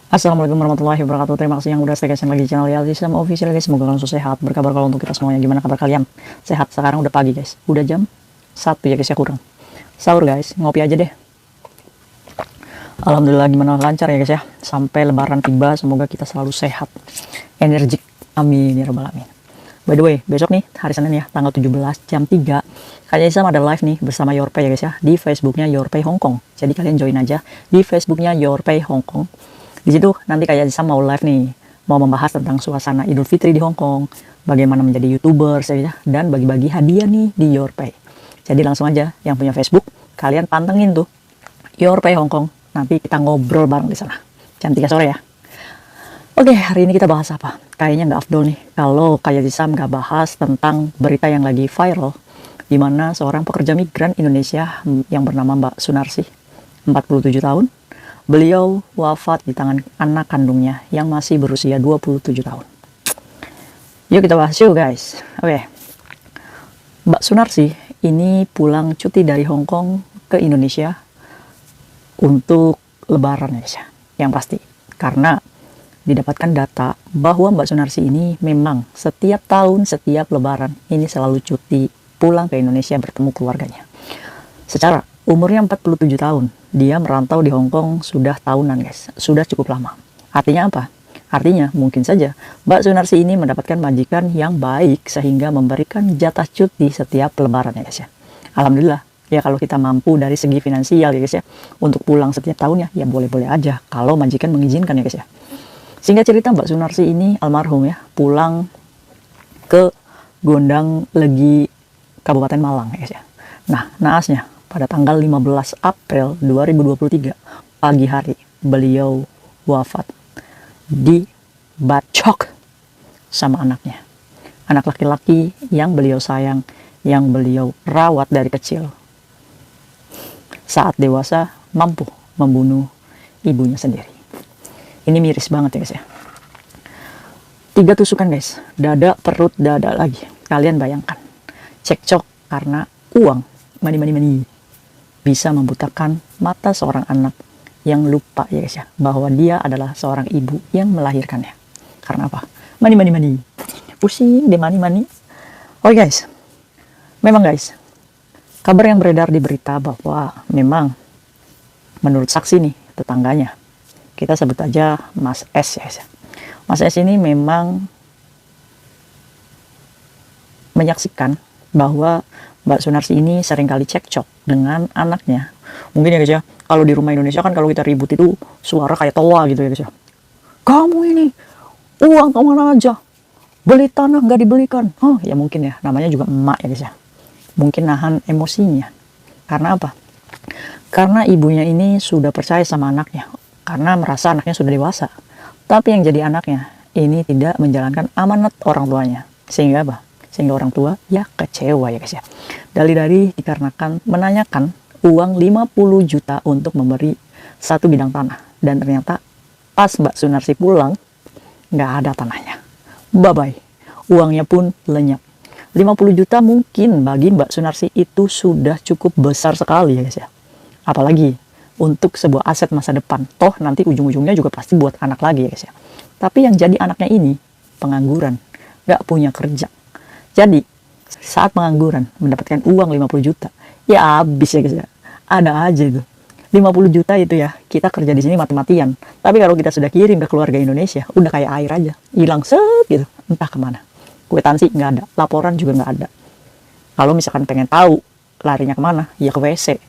Assalamualaikum warahmatullahi wabarakatuh. Terima kasih yang udah stay lagi channel Yaldi Islam Official guys. Semoga kalian sehat. Berkabar kalau untuk kita semuanya. Gimana kabar kalian? Sehat? Sekarang udah pagi guys. Udah jam 1 ya guys ya, kurang. Sahur guys. Ngopi aja deh. Alhamdulillah gimana lancar ya guys ya. Sampai lebaran tiba. Semoga kita selalu sehat. Energik. Amin ya rabbal alamin. By the way, besok nih hari Senin ya, tanggal 17 jam 3. Kayaknya Islam ada live nih bersama Yorpay ya guys ya. Di Facebooknya Yorpay Hong Kong. Jadi kalian join aja di Facebooknya Yorpay Hong Kong. Di situ nanti kayak Isam mau live nih, mau membahas tentang suasana Idul Fitri di Hong Kong, bagaimana menjadi YouTuber ya, dan bagi-bagi hadiah nih di Yorpay. Jadi langsung aja yang punya Facebook, kalian pantengin tuh Yorpay Hong Kong. Nanti kita ngobrol bareng di sana. Jam 3 sore ya. Oke, hari ini kita bahas apa? Kayaknya nggak afdol nih kalau kayak Isam nggak bahas tentang berita yang lagi viral, di mana seorang pekerja migran Indonesia yang bernama Mbak Sunarsi, 47 tahun, beliau wafat di tangan anak kandungnya yang masih berusia 27 tahun. Yuk kita bahas yuk guys. Oke. Mbak Sunarsi ini pulang cuti dari Hong Kong ke Indonesia untuk lebaran ya, yang pasti. Karena didapatkan data bahwa Mbak Sunarsi ini memang setiap tahun, setiap lebaran ini selalu cuti pulang ke Indonesia bertemu keluarganya. Secara umurnya 47 tahun, dia merantau di Hong Kong sudah tahunan guys, sudah cukup lama. Artinya apa? Artinya mungkin saja Mbak Sunarsi ini mendapatkan majikan yang baik sehingga memberikan jatah cuti setiap lebaran ya guys ya. Alhamdulillah ya, kalau kita mampu dari segi finansial ya guys ya, untuk pulang setiap tahunnya ya boleh-boleh aja kalau majikan mengizinkan ya guys ya. Sehingga cerita Mbak Sunarsi ini almarhum ya, pulang ke Gondang Legi Kabupaten Malang ya guys ya. Nah, naasnya pada tanggal 15 April 2023 pagi hari beliau wafat dibacok sama anaknya. Anak laki-laki yang beliau sayang, yang beliau rawat dari kecil. Saat dewasa mampu membunuh ibunya sendiri. Ini miris banget ya guys ya. 3 tusukan guys, dada, perut, dada lagi. Kalian bayangkan. Cekcok karena uang, money. Bisa membutakan mata seorang anak yang lupa ya guys ya, bahwa dia adalah seorang ibu yang melahirkannya. Karena apa? Money. Pusing deh money. Oke guys, memang guys, kabar yang beredar di berita bahwa memang menurut saksi nih, tetangganya, kita sebut aja Mas S ya guys ya. Mas S ini memang menyaksikan bahwa Mbak Sunarsi ini seringkali cekcok dengan anaknya. Mungkin ya guys ya, kalau di rumah Indonesia kan kalau kita ribut itu suara kayak toa gitu ya guys ya. Kamu ini uang kemana aja? Beli tanah nggak dibelikan. Oh ya mungkin ya, namanya juga emak ya guys ya. Mungkin nahan emosinya. Karena apa? Karena ibunya ini sudah percaya sama anaknya. Karena merasa anaknya sudah dewasa. Tapi yang jadi anaknya ini tidak menjalankan amanat orang tuanya. Sehingga apa? Sehingga orang tua ya kecewa ya guys ya. Dalih-dalih dikarenakan menanyakan uang 50 juta untuk memberi satu bidang tanah. Dan ternyata pas Mbak Sunarsi pulang, nggak ada tanahnya. Bye-bye. Uangnya pun lenyap. 50 juta mungkin bagi Mbak Sunarsi itu sudah cukup besar sekali ya guys ya. Apalagi untuk sebuah aset masa depan. Toh nanti ujung-ujungnya juga pasti buat anak lagi ya guys ya. Tapi yang jadi anaknya ini pengangguran, nggak punya kerja. Jadi saat pengangguran mendapatkan uang 50 juta, ya habis ya guys ya. Ada aja itu. 50 juta itu ya, kita kerja di sini mati-matian. Tapi kalau kita sudah kirim ke keluarga Indonesia, udah kayak air aja. Hilang set gitu, entah kemana. Kwitansi nggak ada, laporan juga nggak ada. Kalau misalkan pengen tahu larinya kemana, ya ke WC.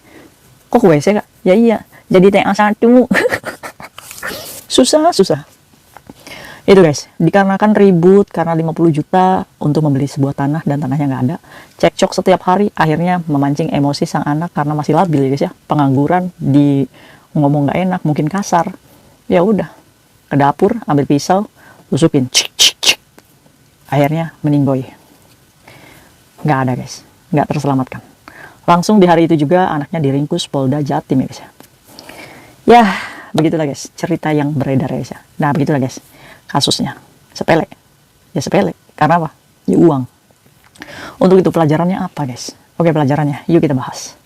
Kok ke WC kak? Ya iya, jadi TA1. Susah. Itu guys, dikarenakan ribut karena 50 juta untuk membeli sebuah tanah dan tanahnya nggak ada. Cekcok setiap hari, akhirnya memancing emosi sang anak karena masih labil ya guys ya. Pengangguran, di ngomong nggak enak, mungkin kasar. Ya udah, ke dapur, ambil pisau, tusupin. Cik. Akhirnya meninggoy. Nggak ada guys, nggak terselamatkan. Langsung di hari itu juga anaknya diringkus Polda Jatim ya guys ya. Ya, begitulah guys, cerita yang beredar ya guys ya. Nah, begitulah guys, kasusnya. Sepele. Ya sepele. Karena apa? Ya uang. Untuk itu pelajarannya apa guys? Oke, pelajarannya yuk kita bahas.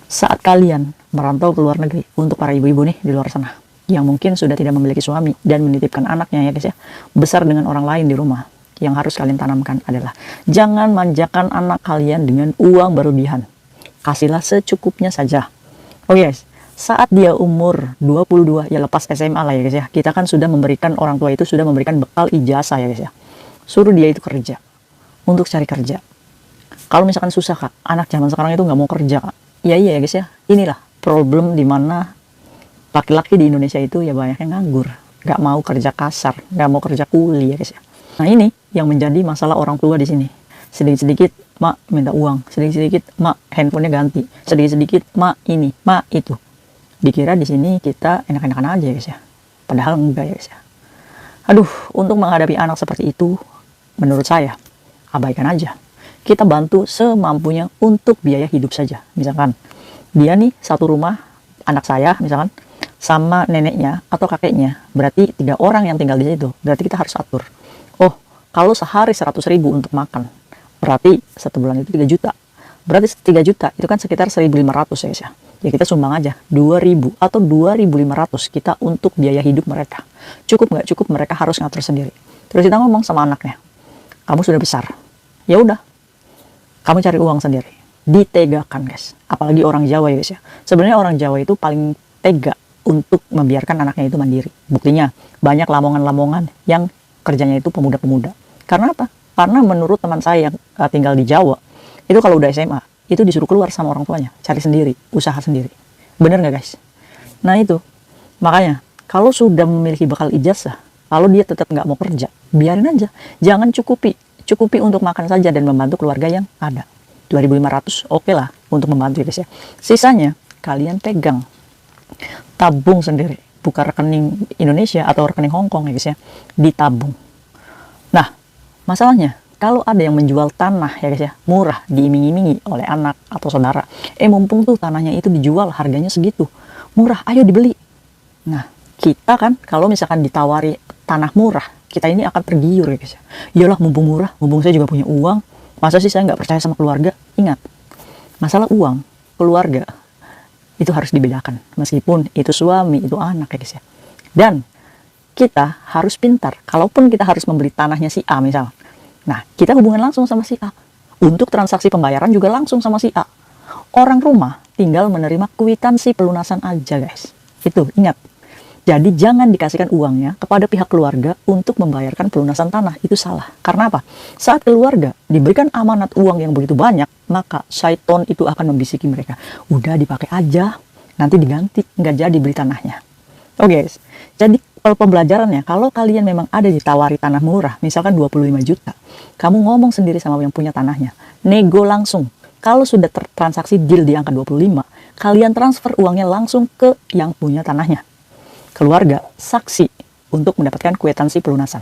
Saat kalian merantau ke luar negeri, untuk para ibu-ibu nih di luar sana, yang mungkin sudah tidak memiliki suami dan menitipkan anaknya ya guys ya, besar dengan orang lain di rumah. Yang harus kalian tanamkan adalah jangan manjakan anak kalian dengan uang berlebihan. Kasihlah secukupnya saja. Oh yes, saat dia umur 22 ya lepas SMA lah ya guys ya, kita kan sudah memberikan, orang tua itu sudah memberikan bekal ijazah ya guys ya. Suruh dia itu kerja, untuk cari kerja. Kalau misalkan susah kak, anak zaman sekarang itu nggak mau kerja kak. Iya ya guys ya, inilah problem dimana laki-laki di Indonesia itu ya banyak yang nganggur, nggak mau kerja kasar, nggak mau kerja kuli ya guys ya. Nah ini yang menjadi masalah orang tua di sini. Sedikit-sedikit mak minta uang, sedikit-sedikit mak handphonenya ganti, sedikit-sedikit mak ini, mak itu. Dikira di sini kita enak-enakan aja ya guys ya, padahal enggak ya guys ya. Aduh, untuk menghadapi anak seperti itu, menurut saya abaikan aja. Kita bantu semampunya untuk biaya hidup saja. Misalkan dia nih satu rumah, anak saya misalkan sama neneknya atau kakeknya, berarti 3 orang yang tinggal di situ, berarti kita harus atur. Oh, kalau sehari 100.000 untuk makan, berarti 1 bulan itu 3 juta. Berarti 3 juta itu kan sekitar 1.500 ya guys ya. Ya kita sumbang aja 2.000 atau 2.500 kita untuk biaya hidup mereka. Cukup nggak cukup, mereka harus ngatur sendiri. Terus kita ngomong sama anaknya, kamu sudah besar, ya udah, kamu cari uang sendiri. Ditegakan guys, apalagi orang Jawa ya guys ya. Sebenarnya orang Jawa itu paling tega untuk membiarkan anaknya itu mandiri. Buktinya banyak lamongan-lamongan yang kerjanya itu pemuda-pemuda. Karena apa? Karena menurut teman saya yang tinggal di Jawa, itu kalau udah SMA, itu disuruh keluar sama orang tuanya, cari sendiri, usaha sendiri. Bener nggak guys? Nah itu, makanya kalau sudah memiliki bekal ijazah, kalau dia tetap nggak mau kerja, biarin aja. Jangan cukupi untuk makan saja dan membantu keluarga yang ada. 2.500 oke lah untuk membantu ya guys ya. Sisanya kalian pegang, tabung sendiri, buka rekening Indonesia atau rekening Hong Kong ya guys ya, ditabung. Nah masalahnya kalau ada yang menjual tanah ya guys ya, murah, diiming-imingi oleh anak atau saudara, mumpung tuh tanahnya itu dijual harganya segitu murah, ayo dibeli. Nah kita kan kalau misalkan ditawari tanah murah, kita ini akan tergiur ya guys ya. Iyalah mumpung murah, mumpung saya juga punya uang, masa sih saya nggak percaya sama keluarga. Ingat, masalah uang, keluarga itu harus dibedakan, meskipun itu suami, itu anak ya guys ya. Dan kita harus pintar, kalaupun kita harus membeli tanahnya si A misal, nah kita hubungan langsung sama si A. Untuk transaksi pembayaran juga langsung sama si A. Orang rumah tinggal menerima kwitansi pelunasan aja guys. Itu ingat. Jadi jangan dikasihkan uangnya kepada pihak keluarga untuk membayarkan pelunasan tanah. Itu salah. Karena apa? Saat keluarga diberikan amanat uang yang begitu banyak, maka syaiton itu akan membisiki mereka. Udah dipakai aja, nanti diganti, nggak jadi beli tanahnya. Oke guys, jadi pembelajarannya, kalau kalian memang ada ditawari tanah murah, misalkan 25 juta, kamu ngomong sendiri sama yang punya tanahnya, nego langsung. Kalau sudah transaksi deal di angka 25, kalian transfer uangnya langsung ke yang punya tanahnya. Keluarga saksi untuk mendapatkan kwitansi pelunasan.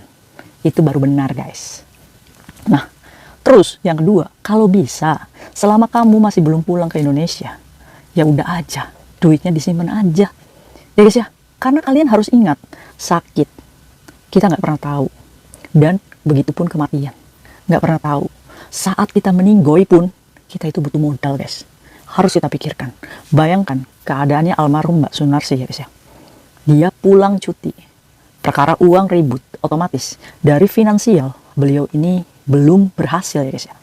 Itu baru benar guys. Nah, terus yang kedua, kalau bisa, selama kamu masih belum pulang ke Indonesia, ya udah aja, duitnya disimpan aja. Ya guys ya, karena kalian harus ingat, sakit kita nggak pernah tahu, dan begitupun kematian nggak pernah tahu. Saat kita meninggoy pun, kita itu butuh modal guys. Harus kita pikirkan. Bayangkan keadaannya almarhum Mbak Sunarsi ya guys ya. Dia pulang cuti, perkara uang ribut, otomatis dari finansial beliau ini belum berhasil ya guys ya.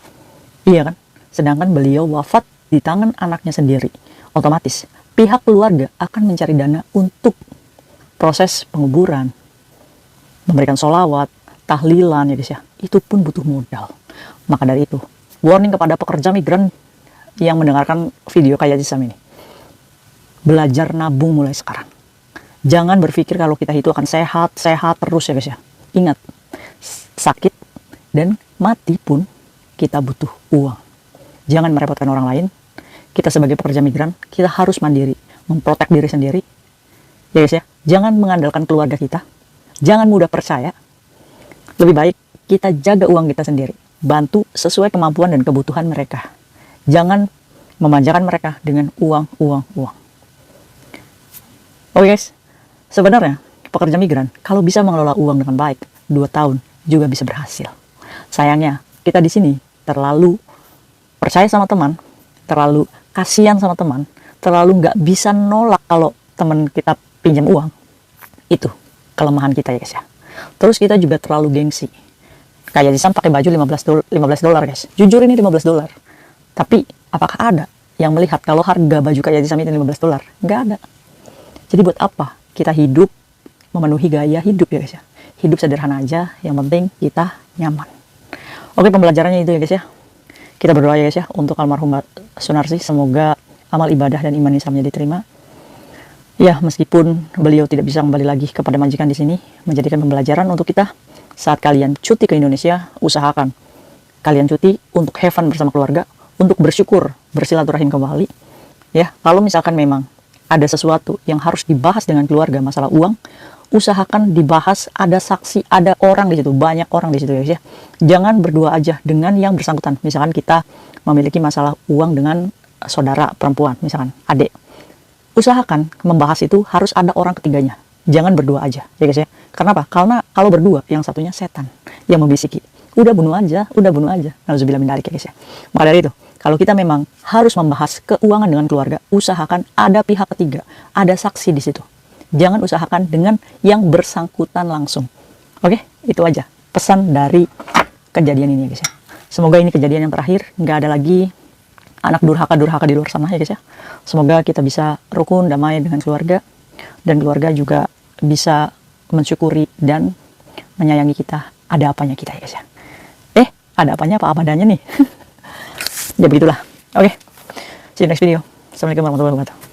Iya kan? Sedangkan beliau wafat di tangan anaknya sendiri, otomatis pihak keluarga akan mencari dana untuk proses penguburan, memberikan sholawat, tahlilan ya guys ya. Itu pun butuh modal. Maka dari itu, warning kepada pekerja migran yang mendengarkan video kayak Jisam ini, belajar nabung mulai sekarang. Jangan berpikir kalau kita itu akan sehat terus ya guys ya. Ingat, sakit dan mati pun kita butuh uang. Jangan merepotkan orang lain. Kita sebagai pekerja migran, kita harus mandiri, memprotek diri sendiri. Ya guys ya, jangan mengandalkan keluarga kita. Jangan mudah percaya. Lebih baik kita jaga uang kita sendiri. Bantu sesuai kemampuan dan kebutuhan mereka. Jangan memanjakan mereka dengan uang. Oke guys. Sebenarnya, pekerja migran, kalau bisa mengelola uang dengan baik, 2 tahun juga bisa berhasil. Sayangnya, kita di sini terlalu percaya sama teman, terlalu kasihan sama teman, terlalu nggak bisa nolak kalau teman kita pinjam uang. Itu kelemahan kita ya guys ya. Terus kita juga terlalu gengsi. Kayak Jisam pakai baju 15 dolar guys. Jujur ini 15 dolar. Tapi apakah ada yang melihat kalau harga baju kayak Jisam itu 15 dolar? Nggak ada. Jadi buat apa kita hidup memenuhi gaya hidup ya guys ya. Hidup sederhana aja, yang penting kita nyaman. Oke, pembelajarannya itu ya guys ya. Kita berdoa ya guys ya untuk almarhum Sunarsi, semoga amal ibadah dan iman Islamnya diterima. Ya, meskipun beliau tidak bisa kembali lagi kepada majikan di sini, menjadikan pembelajaran untuk kita. Saat kalian cuti ke Indonesia, usahakan kalian cuti untuk have fun bersama keluarga, untuk bersyukur, bersilaturahim kembali. Ya, kalau misalkan memang ada sesuatu yang harus dibahas dengan keluarga, masalah uang, usahakan dibahas, ada saksi, ada orang di situ, banyak orang di situ ya guys ya. Jangan berdua aja dengan yang bersangkutan. Misalkan kita memiliki masalah uang dengan saudara perempuan, misalkan adik. Usahakan membahas itu harus ada orang ketiganya. Jangan berdua aja ya guys ya. Karena apa? Karena kalau berdua, yang satunya setan yang membisiki. Udah bunuh aja, udah bunuh aja. Nauzubillah min dzalik ya guys ya. Maka dari itu, kalau kita memang harus membahas keuangan dengan keluarga, usahakan ada pihak ketiga, ada saksi di situ. Jangan usahakan dengan yang bersangkutan langsung. Oke, itu aja pesan dari kejadian ini ya guys ya. Semoga ini kejadian yang terakhir, nggak ada lagi anak durhaka-durhaka di luar sana ya guys ya. Semoga kita bisa rukun, damai dengan keluarga, dan keluarga juga bisa mensyukuri dan menyayangi kita ada apanya kita ya guys ya. Ada apanya apa adanya nih. Ya begitulah. Oke, see you next video. Assalamualaikum warahmatullahi wabarakatuh.